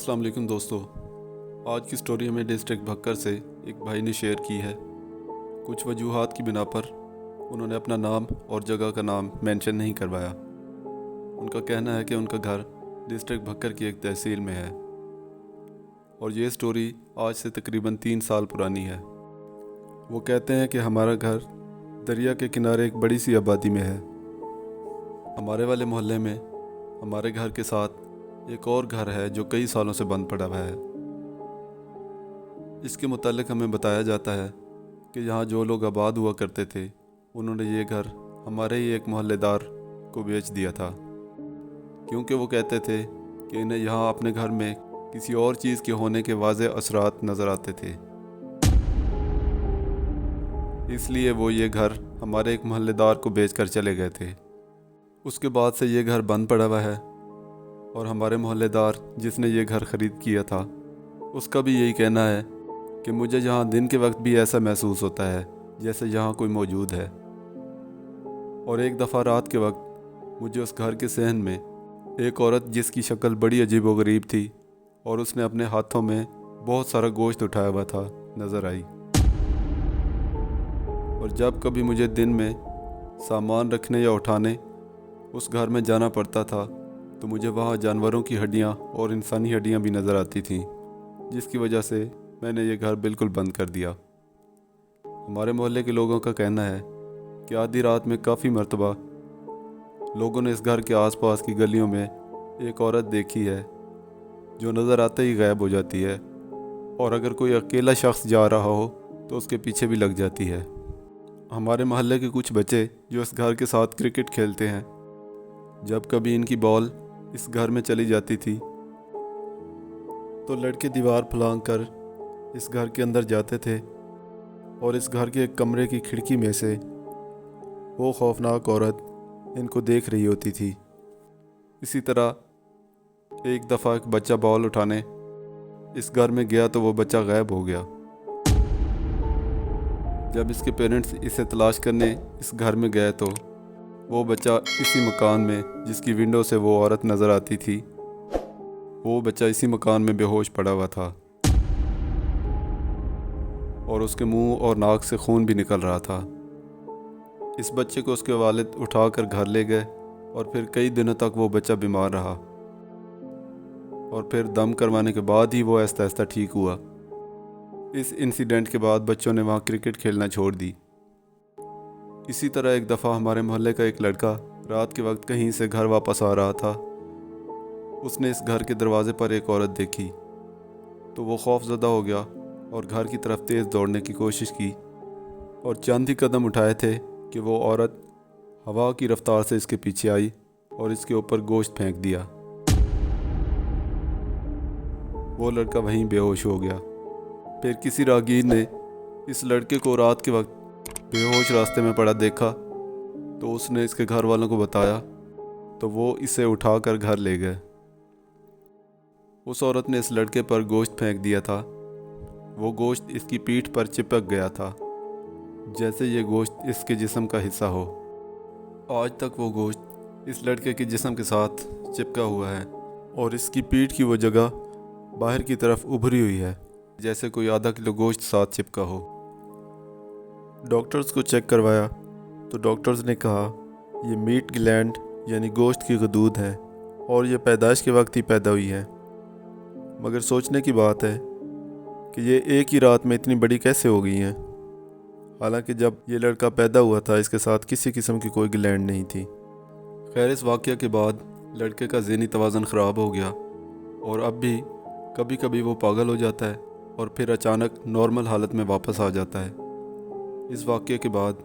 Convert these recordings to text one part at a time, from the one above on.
अस्सलाम वालेकुम दोस्तों। आज की स्टोरी हमें डिस्ट्रिक्ट भक्कर से एक भाई ने शेयर की है। कुछ वजूहात की बिना पर उन्होंने अपना नाम और जगह का नाम मेंशन नहीं करवाया। उनका कहना है कि उनका घर डिस्ट्रिक्ट भक्कर की एक तहसील में है और ये स्टोरी आज से तकरीबन 3 साल पुरानी है। वो कहते हैं कि हमारा घर दरिया के किनारे एक बड़ी सी आबादी में है। हमारे वाले मोहल्ले में हमारे घर के साथ एक और घर है जो कई सालों से बंद पड़ा हुआ है। इसके मुतालिक हमें बताया जाता है कि यहाँ जो लोग आबाद हुआ करते थे उन्होंने ये घर हमारे ही एक मोहल्लेदार को बेच दिया था, क्योंकि वो कहते थे कि इन्हें यहाँ अपने घर में किसी और चीज़ के होने के वाज़ेह असरात नज़र आते थे। इसलिए वो ये घर हमारे एक मोहल्लेदार को बेच कर चले गए थे। उसके बाद से ये घर बंद पड़ा हुआ है और हमारे मोहल्लेदार जिसने ये घर ख़रीद किया था उसका भी यही कहना है कि मुझे यहाँ दिन के वक्त भी ऐसा महसूस होता है जैसे यहाँ कोई मौजूद है। और एक दफ़ा रात के वक्त मुझे उस घर के सहन में एक औरत जिसकी शक्ल बड़ी अजीब व गरीब थी और उसने अपने हाथों में बहुत सारा गोश्त उठाया हुआ था नज़र आई। और जब कभी मुझे दिन में सामान रखने या उठाने उस घर में जाना पड़ता था तो मुझे वहाँ जानवरों की हड्डियाँ और इंसानी हड्डियाँ भी नज़र आती थीं, जिसकी वजह से मैंने ये घर बिल्कुल बंद कर दिया। हमारे मोहल्ले के लोगों का कहना है कि आधी रात में काफ़ी मरतबा लोगों ने इस घर के आसपास की गलियों में एक औरत देखी है जो नज़र आते ही गायब हो जाती है, और अगर कोई अकेला शख्स जा रहा हो तो उसके पीछे भी लग जाती है। हमारे मोहल्ले के कुछ बच्चे जो इस घर के साथ क्रिकेट खेलते हैं, जब कभी इनकी बॉल इस घर में चली जाती थी तो लड़के दीवार फलांग कर इस घर के अंदर जाते थे और इस घर के एक कमरे की खिड़की में से वो खौफनाक औरत इनको देख रही होती थी। इसी तरह एक दफ़ा एक बच्चा बॉल उठाने इस घर में गया तो वो बच्चा गायब हो गया। जब इसके पेरेंट्स इसे तलाश करने इस घर में गए तो वो बच्चा इसी मकान में जिसकी विंडो से वो औरत नज़र आती थी, वो बच्चा इसी मकान में बेहोश पड़ा हुआ था और उसके मुंह और नाक से खून भी निकल रहा था। इस बच्चे को उसके वालिद उठाकर घर ले गए और फिर कई दिनों तक वो बच्चा बीमार रहा और फिर दम करवाने के बाद ही वो आहिस्ता आहिस्ता ठीक हुआ। इस इंसिडेंट के बाद बच्चों ने वहाँ क्रिकेट खेलना छोड़ दी। इसी तरह एक दफ़ा हमारे मोहल्ले का एक लड़का रात के वक्त कहीं से घर वापस आ रहा था। उसने इस घर के दरवाज़े पर एक औरत देखी तो वो खौफज़दा हो गया और घर की तरफ तेज़ दौड़ने की कोशिश की और चंद ही कदम उठाए थे कि वो औरत हवा की रफ्तार से इसके पीछे आई और इसके ऊपर गोश्त फेंक दिया। वो लड़का वहीं बेहोश हो गया। फिर किसी राहगीर ने इस लड़के को रात के वक्त बेहोश रास्ते में पड़ा देखा तो उसने इसके घर वालों को बताया तो वो इसे उठाकर घर ले गए। उस औरत ने इस लड़के पर गोश्त फेंक दिया था। वो गोश्त इसकी पीठ पर चिपक गया था जैसे ये गोश्त इसके जिस्म का हिस्सा हो। आज तक वो गोश्त इस लड़के के जिस्म के साथ चिपका हुआ है और इसकी पीठ की वो जगह बाहर की तरफ उभरी हुई है जैसे कोई आधा किलो गोश्त साथ चिपका हो। डॉक्टर्स को चेक करवाया तो डॉक्टर्स ने कहा ये मीट ग्लैंड यानी गोश्त की गदूद है और ये पैदाइश के वक्त ही पैदा हुई है। मगर सोचने की बात है कि ये एक ही रात में इतनी बड़ी कैसे हो गई हैं, हालांकि जब ये लड़का पैदा हुआ था इसके साथ किसी किस्म की कोई ग्लैंड नहीं थी। खैर, इस वाक़या के बाद लड़के का ज़हनी तवाज़ुन ख़राब हो गया और अब भी कभी कभी वो पागल हो जाता है और फिर अचानक नॉर्मल हालत में वापस आ जाता है। इस वाक़ये के बाद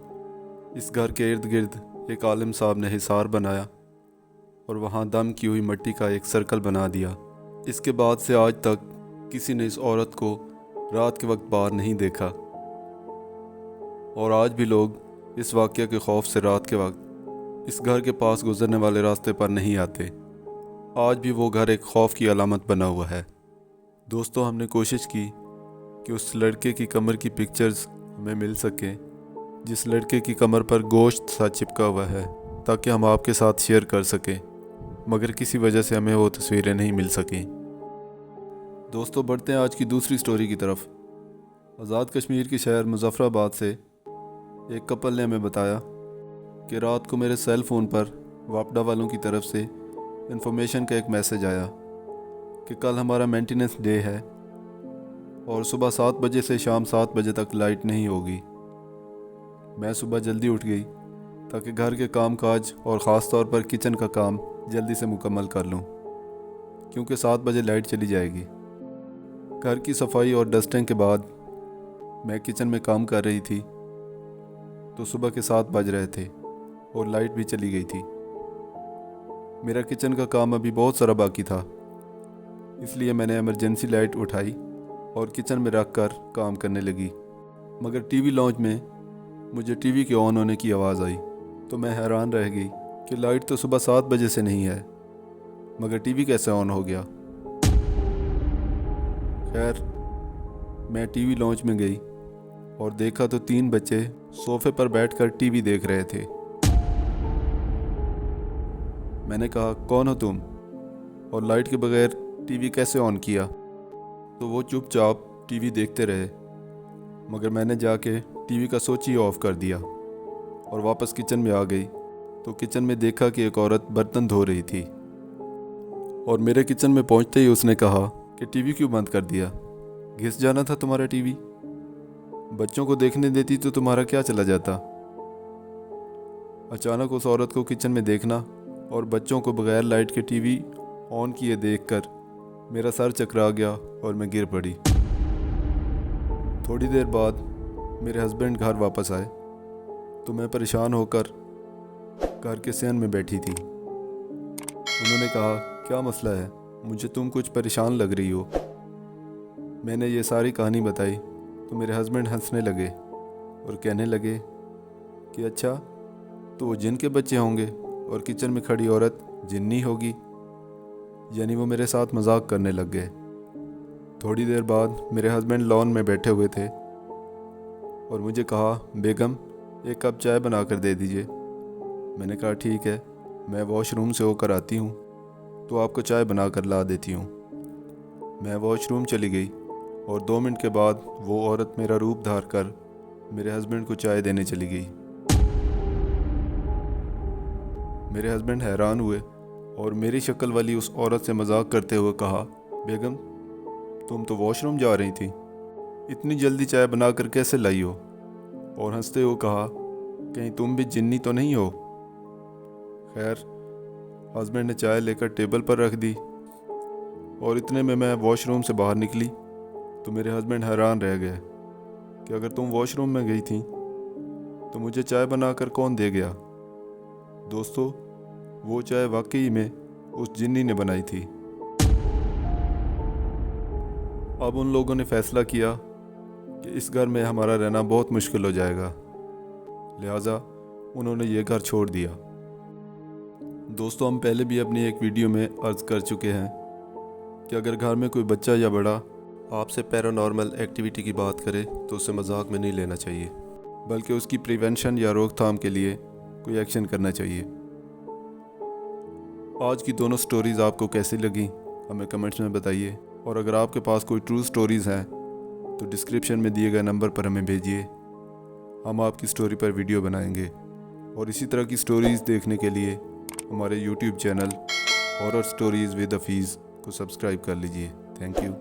इस घर के इर्द गिर्द एक आलिम साहब ने हिसार बनाया और वहाँ दम की हुई मिट्टी का एक सर्कल बना दिया। इसके बाद से आज तक किसी ने इस औरत को रात के वक्त बाहर नहीं देखा और आज भी लोग इस वाक़ये के खौफ से रात के वक्त इस घर के पास गुजरने वाले रास्ते पर नहीं आते। आज भी वो घर एक खौफ की अलामत बना हुआ है। दोस्तों, हमने कोशिश की कि उस लड़के की कमर की पिक्चर्स हमें मिल सकें जिस लड़के की कमर पर गोश्त सा चिपका हुआ है, ताकि हम आपके साथ शेयर कर सकें, मगर किसी वजह से हमें वो तस्वीरें नहीं मिल सकें। دوستوں بڑھتے ہیں آج کی دوسری سٹوری کی طرف۔ آزاد کشمیر کے شہر مظفر آباد سے ایک کپل نے ہمیں بتایا کہ رات کو میرے سیل فون پر واپڈا والوں کی طرف سے انفارمیشن کا ایک میسج آیا کہ کل ہمارا مینٹیننس ڈے ہے اور صبح 7 بجے سے شام 7 بجے تک لائٹ نہیں ہوگی۔ میں صبح جلدی اٹھ گئی تاکہ گھر کے کام کاج اور خاص طور پر کچن کا کام جلدی سے مکمل کر لوں، کیونکہ 7 بجے لائٹ چلی جائے گی۔ گھر کی صفائی اور ڈسٹنگ کے بعد میں کچن میں کام کر رہی تھی تو صبح کے 7 بج رہے تھے اور لائٹ بھی چلی گئی تھی۔ میرا کچن کا کام ابھی بہت سارا باقی تھا، اس لیے میں نے ایمرجنسی لائٹ اٹھائی اور کچن میں رکھ کر کام کرنے لگی۔ مگر ٹی وی لاؤنج میں مجھے ٹی وی کے آن ہونے کی آواز آئی تو میں حیران رہ گئی کہ لائٹ تو صبح 7 بجے سے نہیں ہے، مگر ٹی وی کیسے آن ہو گیا۔ خیر، میں ٹی وی لاؤنج میں گئی اور دیکھا تو 3 بچے صوفے پر بیٹھ کر ٹی وی دیکھ رہے تھے۔ میں نے کہا، کون ہو تم اور لائٹ کے بغیر ٹی وی کیسے آن کیا؟ تو وہ چپ چاپ ٹی وی دیکھتے رہے، مگر میں نے جا کے ٹی وی کا سوئچ ہی آف کر دیا اور واپس کچن میں آ گئی تو کچن میں دیکھا کہ ایک عورت برتن دھو رہی تھی، اور میرے کچن میں پہنچتے ہی اس نے کہا کہ ٹی وی کیوں بند کر دیا؟ گھس جانا تھا تمہارا ٹی وی، بچوں کو دیکھنے دیتی تو تمہارا کیا چلا جاتا۔ اچانک اس عورت کو کچن میں دیکھنا اور بچوں کو بغیر لائٹ کے ٹی وی آن کیے دیکھ کر میرا سر چکرا گیا اور میں گر پڑی۔ تھوڑی دیر بعد میرے ہسبینڈ گھر واپس آئے تو میں پریشان ہو کر گھر کے صحن میں بیٹھی تھی۔ انہوں نے کہا، کیا مسئلہ ہے؟ مجھے تم کچھ پریشان لگ رہی ہو۔ میں نے یہ ساری کہانی بتائی تو میرے ہسبینڈ ہنسنے لگے اور کہنے لگے کہ اچھا، تو وہ جن کے بچے ہوں گے اور کچن میں کھڑی عورت جنی ہوگی، یعنی وہ میرے ساتھ مذاق کرنے لگ گئے۔ تھوڑی دیر بعد میرے ہسبینڈ لان میں بیٹھے ہوئے تھے اور مجھے کہا، بیگم ایک کپ چائے بنا کر دے دیجئے۔ میں نے کہا، ٹھیک ہے، میں واش روم سے ہو کر آتی ہوں تو آپ کو چائے بنا کر لا دیتی ہوں۔ میں واش روم چلی گئی اور 2 منٹ کے بعد وہ عورت میرا روپ دھار کر میرے ہسبینڈ کو چائے دینے چلی گئی۔ میرے ہسبینڈ حیران ہوئے اور میری شکل والی اس عورت سے مذاق کرتے ہوئے کہا، بیگم تم تو واش روم جا رہی تھی، اتنی جلدی چائے بنا کر کیسے لائی ہو؟ اور ہنستے ہوئے کہا، کہیں تم بھی جنی تو نہیں ہو؟ خیر، ہسبینڈ نے چائے لے کر ٹیبل پر رکھ دی اور اتنے میں واش روم سے باہر نکلی تو میرے ہسبینڈ حیران رہ گئے کہ اگر تم واش روم میں گئی تھی تو مجھے چائے بنا کر کون دے گیا؟ دوستو، وہ چائے واقعی میں اس جنی نے بنائی تھی۔ اب ان لوگوں نے فیصلہ کیا کہ اس گھر میں ہمارا رہنا بہت مشکل ہو جائے گا، لہٰذا انہوں نے یہ گھر چھوڑ دیا۔ دوستو، ہم پہلے بھی اپنی ایک ویڈیو میں عرض کر چکے ہیں کہ اگر گھر میں کوئی بچہ یا بڑا آپ سے پیرانارمل ایکٹیویٹی کی بات کرے تو اسے مذاق میں نہیں لینا چاہیے، بلکہ اس کی پریونشن یا روک تھام کے لیے کوئی ایکشن کرنا چاہیے۔ آج کی دونوں سٹوریز آپ کو کیسی لگیں ہمیں کمنٹس میں بتائیے، اور اگر آپ کے پاس کوئی ٹرو سٹوریز ہیں تو ڈسکرپشن میں دیے گئے نمبر پر ہمیں بھیجیے، ہم آپ کی سٹوری پر ویڈیو بنائیں گے۔ اور اسی طرح کی سٹوریز دیکھنے کے لیے ہمارے YouTube channel horror stories with Hafeez کو سبسکرائب کر لیجیے۔ Thank you.